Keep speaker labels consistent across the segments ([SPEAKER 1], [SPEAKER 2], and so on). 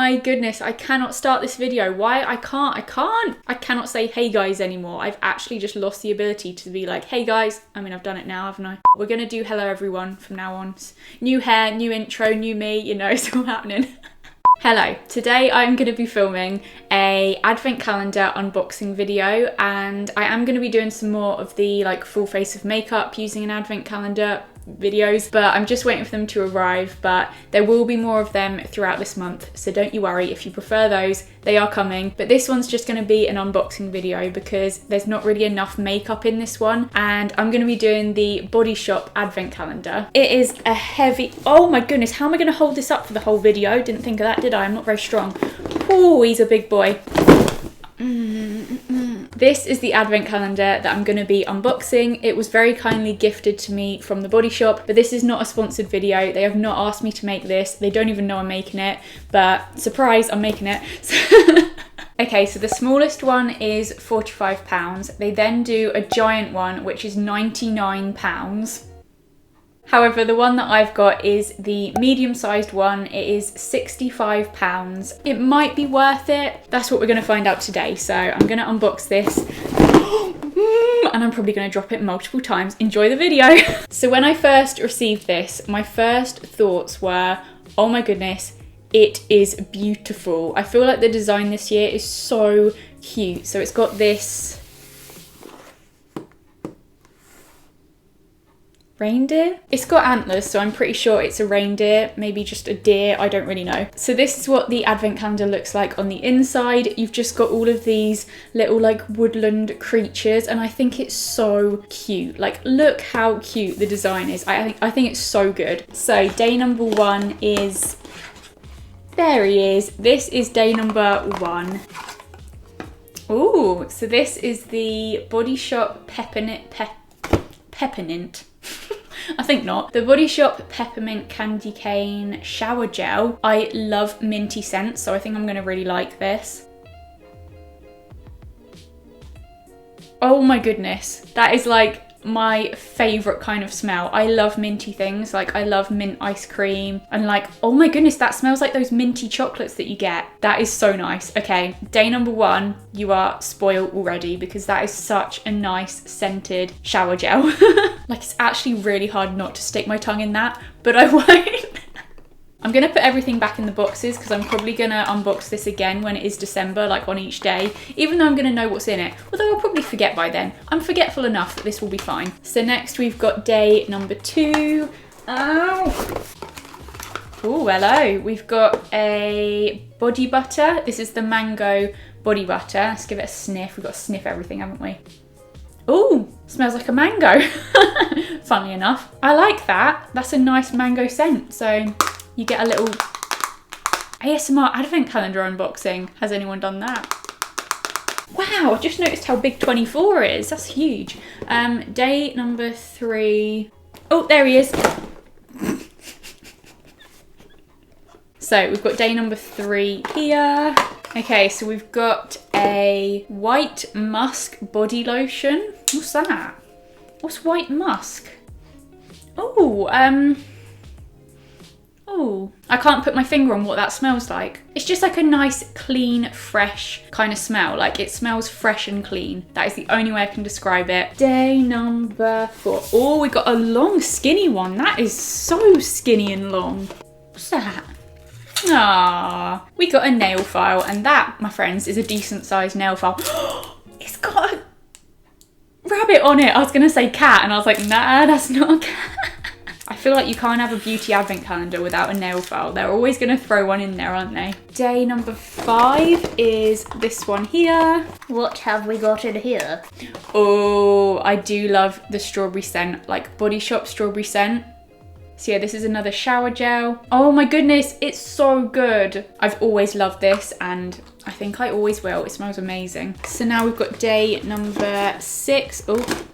[SPEAKER 1] my goodness, I cannot start this video. Why? I cannot say hey guys anymore. I've actually just lost the ability to be like, hey guys. I mean, I've done it now, haven't I? We're gonna do hello everyone from now on. New hair, new intro, new me, you know, it's all happening. Hello, today I'm going to be filming a advent calendar unboxing video, and I am going to be doing some more of the like full face of makeup using an advent calendar videos, but I'm just waiting for them to arrive. But there will be more of them throughout this month, so don't you worry. If you prefer those, they are coming, but this one's just going to be an unboxing video because there's not really enough makeup in this one, and I'm going to be doing the Body Shop advent calendar. It is a heavy, oh my goodness, how am I going to hold this up for the whole video? Didn't think of that, did I? I'm not very strong. Oh, he's a big boy. This is the advent calendar that I'm going to be unboxing. It was very kindly gifted to me from the Body Shop, but this is not a sponsored video. They have not asked me to make this. They don't even know I'm making it, but surprise, I'm making it. Okay, so the smallest one is £45. They then do a giant one, which is £99. However, the one that I've got is the medium-sized one. It is £65. It might be worth it. That's what we're going to find out today. So I'm going to unbox this. And I'm probably going to drop it multiple times. Enjoy the video. So when I first received this, my first thoughts were, oh my goodness, it is beautiful. I feel like the design this year is so cute. So it's got this reindeer? It's got antlers, so I'm pretty sure it's a reindeer, maybe just a deer, I don't really know. So this is what the advent calendar looks like on the inside. You've just got all of these little like woodland creatures, and I think it's so cute. Like, look how cute the design is. I think it's so good. So day number one is, there he is. This is day number one. Ooh, so this is the Body Shop Peppermint. I think not. The Body Shop Peppermint Candy Cane Shower Gel. I love minty scents, so I think I'm going to really like this. Oh my goodness. That is like my favourite kind of smell. I love minty things. Like, I love mint ice cream. And like, oh my goodness, that smells like those minty chocolates that you get. That is so nice. Okay, day number one, you are spoiled already because that is such a nice scented shower gel. Like, it's actually really hard not to stick my tongue in that, but I won't. I'm going to put everything back in the boxes because I'm probably going to unbox this again when it is December, like on each day, even though I'm going to know what's in it. Although I'll probably forget by then. I'm forgetful enough that this will be fine. So next we've got day number two. Oh, hello. We've got a body butter. This is the mango body butter. Let's give it a sniff. We've got to sniff everything, haven't we? Oh, smells like a mango. Funnily enough. I like that. That's a nice mango scent. So you get a little ASMR advent calendar unboxing. Has anyone done that? Wow, I just noticed how big 24 is. That's huge. Day number three. Oh, there he is. So we've got day number three here. Okay, so we've got a white musk body lotion. What's that? What's white musk? Oh, I can't put my finger on what that smells like. It's just like a nice, clean, fresh kind of smell. Like, it smells fresh and clean. That is the only way I can describe it. Day number four. Oh, we got a long, skinny one. That is so skinny and long. What's that? Ah, we got a nail file, and that, my friends, is a decent sized nail file. It's got a rabbit on it. I was gonna say cat, and I was like, nah, that's not a cat. I feel like you can't have a beauty advent calendar without a nail file. They're always going to throw one in there, aren't they? Day number 5 is this one here.
[SPEAKER 2] What have we got in here?
[SPEAKER 1] Oh, I do love the strawberry scent, like Body Shop strawberry scent. So yeah, this is another shower gel. Oh my goodness, it's so good. I've always loved this, and I think I always will. It smells amazing. So now we've got day number 6. Oh.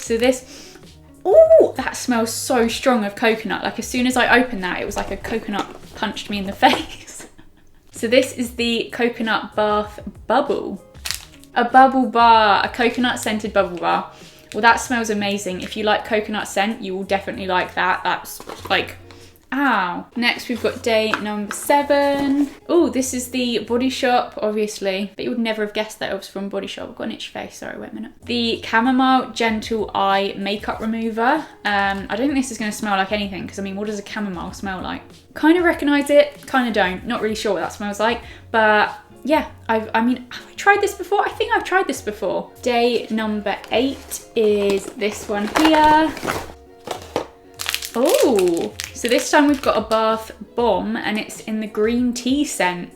[SPEAKER 1] So this, oh, that smells so strong of coconut. Like, as soon as I opened that, it was like a coconut punched me in the face. So this is the coconut bath bubble. A bubble bar, a coconut scented bubble bar. Well, that smells amazing. If you like coconut scent, you will definitely like that. That's like Ow. Next we've got day number 7. Oh, this is the Body Shop, obviously. But you would never have guessed that it was from Body Shop. I've got an itchy face, sorry, wait a minute. The Chamomile Gentle Eye Makeup Remover. I don't think this is going to smell like anything, because I mean, what does a chamomile smell like? Kind of recognise it, kind of don't. Not really sure what that smells like, but yeah, I mean, have I tried this before? I think I've tried this before. Day number 8 is this one here. Oh, so this time we've got a bath bomb and it's in the green tea scent.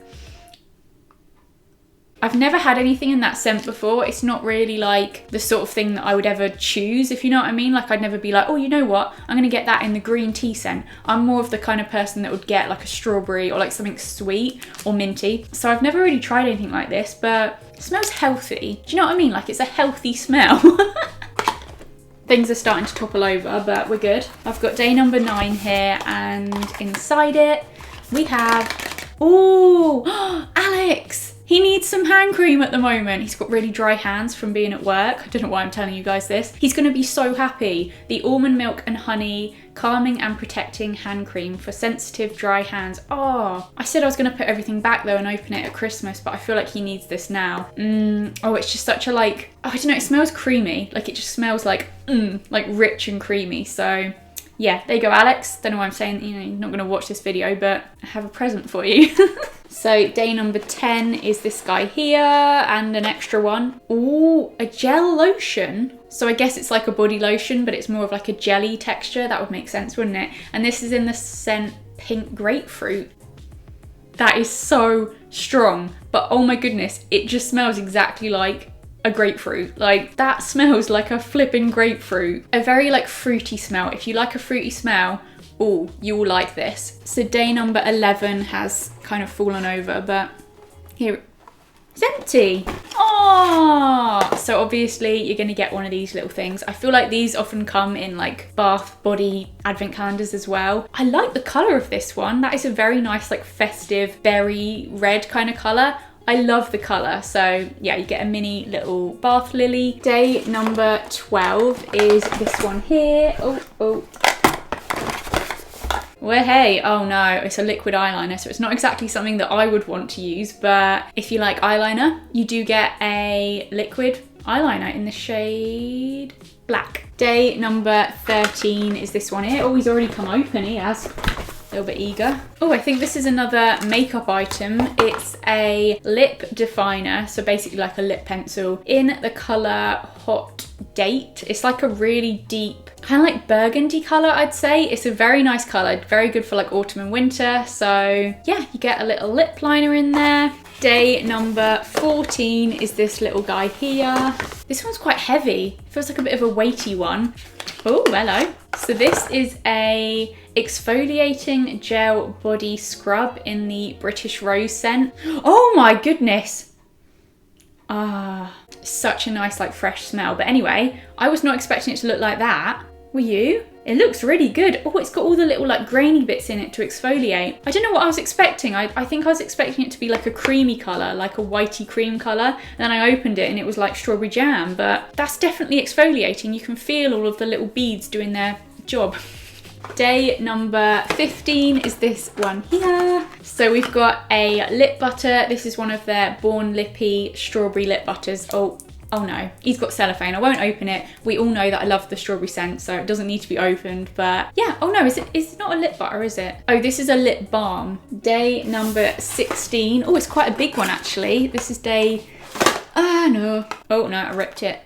[SPEAKER 1] I've never had anything in that scent before. It's not really like the sort of thing that I would ever choose, if you know what I mean. Like I'd never be like, oh, you know what? I'm gonna get that in the green tea scent. I'm more of the kind of person that would get like a strawberry or like something sweet or minty. So I've never really tried anything like this, but it smells healthy. Do you know what I mean? Like it's a healthy smell. Things are starting to topple over, but we're good. I've got day number 9 here, and inside it we have, oh, Alex! He needs some hand cream at the moment. He's got really dry hands from being at work. I don't know why I'm telling you guys this. He's gonna be so happy. The Almond Milk and Honey Calming and Protecting Hand Cream for sensitive, dry hands. Oh, I said I was gonna put everything back though and open it at Christmas, but I feel like he needs this now. Oh, it's just such a like, oh, I don't know, it smells creamy. Like it just smells like rich and creamy. So yeah, there you go, Alex. Don't know why I'm saying, you know, you're not gonna watch this video, but I have a present for you. So day number 10 is this guy here and an extra one. Ooh, a gel lotion. So I guess it's like a body lotion, but it's more of like a jelly texture. That would make sense, wouldn't it? And this is in the scent Pink Grapefruit. That is so strong, but oh my goodness, it just smells exactly like a grapefruit. Like that smells like a flipping grapefruit. A very like fruity smell. If you like a fruity smell, oh, you will like this. So day number 11 has kind of fallen over, but here, it's empty. Oh, so obviously you're gonna get one of these little things. I feel like these often come in like bath body advent calendars as well. I like the color of this one. That is a very nice like festive berry red kind of color. I love the colour. So yeah, you get a mini little bath lily. Day number 12 is this one here. Oh. Well, hey, oh no, it's a liquid eyeliner, so it's not exactly something that I would want to use, but if you like eyeliner, you do get a liquid eyeliner in the shade Black. Day number 13 is this one here. Oh, he's already come open, he has. A little bit eager. Oh, I think this is another makeup item. It's a lip definer, so basically like a lip pencil in the colour Hot Date. It's like a really deep, kind of like burgundy colour, I'd say. It's a very nice colour, very good for like autumn and winter. So yeah, you get a little lip liner in there. Day number 14 is this little guy here. This one's quite heavy. Feels like a bit of a weighty one. Oh, hello. So this is a exfoliating gel body scrub in the British Rose scent. Oh my goodness. Such a nice like fresh smell. But anyway, I was not expecting it to look like that. Were you? It looks really good. Oh, it's got all the little like grainy bits in it to exfoliate. I don't know what I was expecting. I think I was expecting it to be like a creamy colour, like a whitey cream colour. And then I opened it and it was like strawberry jam, but that's definitely exfoliating. You can feel all of the little beads doing their job. Day number 15 is this one here. So we've got a lip butter. This is one of their Born Lippy strawberry lip butters. Oh no, he's got cellophane. I won't open it. We all know that I love the strawberry scent, so it doesn't need to be opened, but yeah. Oh no, it's not a lip butter, is it? Oh, this is a lip balm. Day number 16. Oh, it's quite a big one actually. This is day, no. Oh no, I ripped it.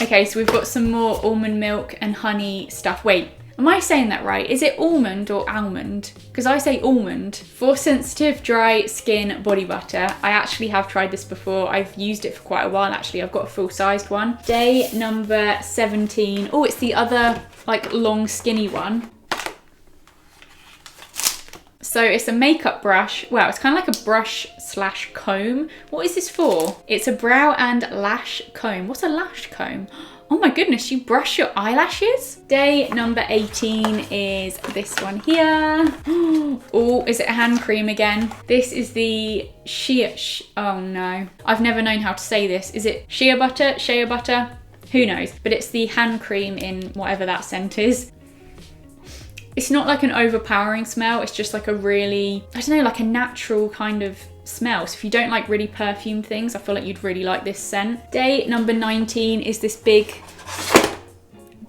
[SPEAKER 1] Okay, so we've got some more almond milk and honey stuff. Wait, am I saying that right? Is it almond or almond? Because I say almond. For sensitive, dry skin body butter. I actually have tried this before. I've used it for quite a while actually. I've got a full-sized one. Day number 17. Oh, it's the other like long skinny one. So it's a makeup brush. Wow, it's kind of like a brush slash comb. What is this for? It's a brow and lash comb. What's a lash comb? Oh my goodness, you brush your eyelashes? Day number 18 is this one here. Oh, is it a hand cream again? This is the oh no. I've never known how to say this. Is it shea butter? Who knows? But it's the hand cream in whatever that scent is. It's not like an overpowering smell, it's just like a really, I don't know, like a natural kind of smell. So if you don't like really perfumed things, I feel like you'd really like this scent. Day number 19 is this big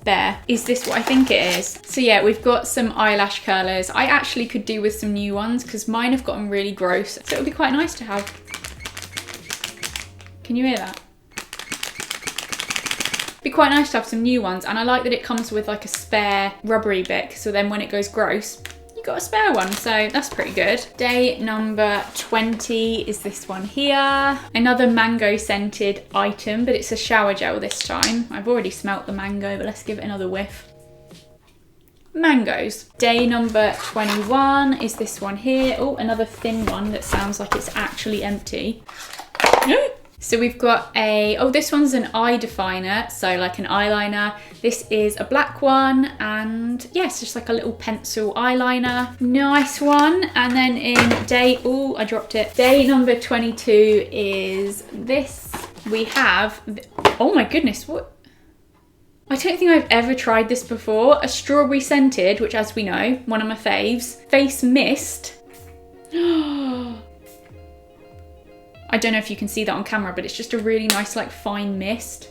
[SPEAKER 1] bear. Is this what I think it is? So yeah, we've got some eyelash curlers. I actually could do with some new ones because mine have gotten really gross. So it would be quite nice to have. Can you hear that? It'd be quite nice to have some new ones, and I like that it comes with like a spare rubbery bit, so then when it goes gross, you got a spare one, so that's pretty good. Day number 20 is this one here. Another mango scented item, but it's a shower gel this time. I've already smelt the mango, but let's give it another whiff. Mangoes. Day number 21 is this one here. Oh, another thin one that sounds like it's actually empty. So we've got this one's an eye definer, so like an eyeliner. This is a black one, and yeah, it's just like a little pencil eyeliner. Nice one. And then in I dropped it. Day number 22 is this. We have, oh my goodness, what? I don't think I've ever tried this before. A strawberry scented, which as we know, one of my faves. Face mist. I don't know if you can see that on camera, but it's just a really nice, like, fine mist.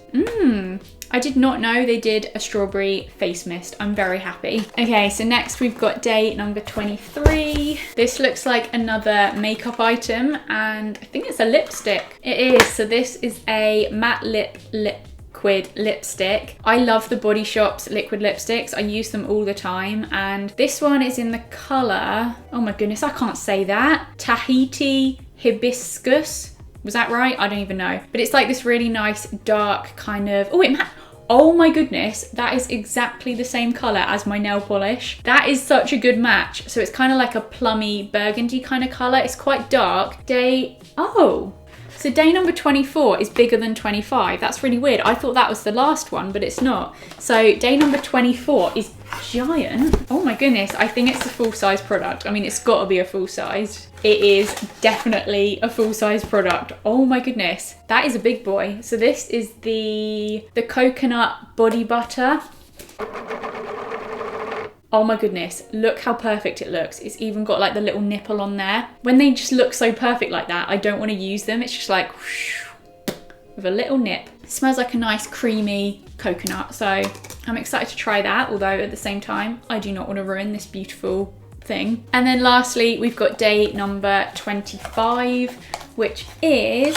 [SPEAKER 1] I did not know they did a strawberry face mist. I'm very happy. Okay, so next we've got day number 23. This looks like another makeup item, and I think it's a lipstick. It is. So this is a matte liquid lipstick. I love the Body Shop's liquid lipsticks. I use them all the time, and this one is in the colour, oh my goodness, I can't say that. Tahiti Hibiscus. Was that right? I don't even know. But it's like this really nice dark kind of, oh my goodness, that is exactly the same colour as my nail polish. That is such a good match. So it's kind of like a plummy burgundy kind of colour. It's quite dark. So day number 24 is bigger than 25. That's really weird. I thought that was the last one, but it's not. So day number 24 is giant. Oh my goodness, I think it's a full-size product. I mean, it's got to be a full-size. It is definitely a full-size product. Oh my goodness, that is a big boy. So this is the coconut body butter. Oh my goodness, look how perfect it looks. It's even got like the little nipple on there. When they just look so perfect like that, I don't want to use them. It's just like whoosh, with a little nip. It smells like a nice creamy coconut. So I'm excited to try that, although at the same time, I do not want to ruin this beautiful thing. And then lastly, we've got day number 25, which is,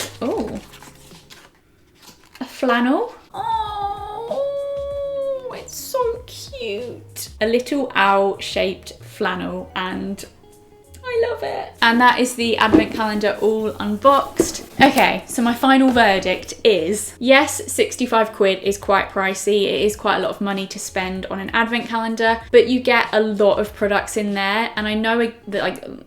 [SPEAKER 1] a flannel. Oh, it's so cute. A little owl-shaped flannel, and I love it. And that is the advent calendar all unboxed. Okay, so my final verdict is, yes, 65 quid is quite pricey. It is quite a lot of money to spend on an advent calendar, but you get a lot of products in there. And I know that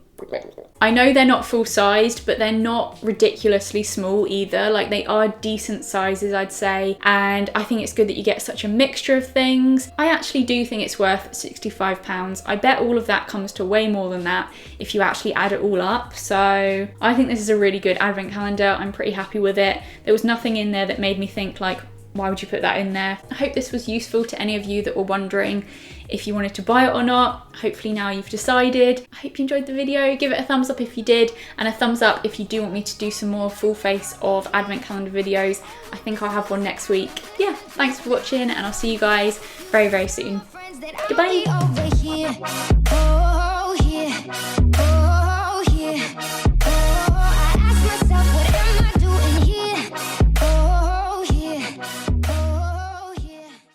[SPEAKER 1] I know they're not full-sized, but they're not ridiculously small either. Like, they are decent sizes, I'd say. And I think it's good that you get such a mixture of things. I actually do think it's worth £65. I bet all of that comes to way more than that if you actually add it all up. So I think this is a really good advent calendar. I'm pretty happy with it. There was nothing in there that made me think like, why would you put that in there? I hope this was useful to any of you that were wondering if you wanted to buy it or not. Hopefully now you've decided. I hope you enjoyed the video. Give it a thumbs up if you did, and a thumbs up if you do want me to do some more full face of advent calendar videos. I think I'll have one next week. Yeah, thanks for watching, and I'll see you guys very, very soon. Goodbye.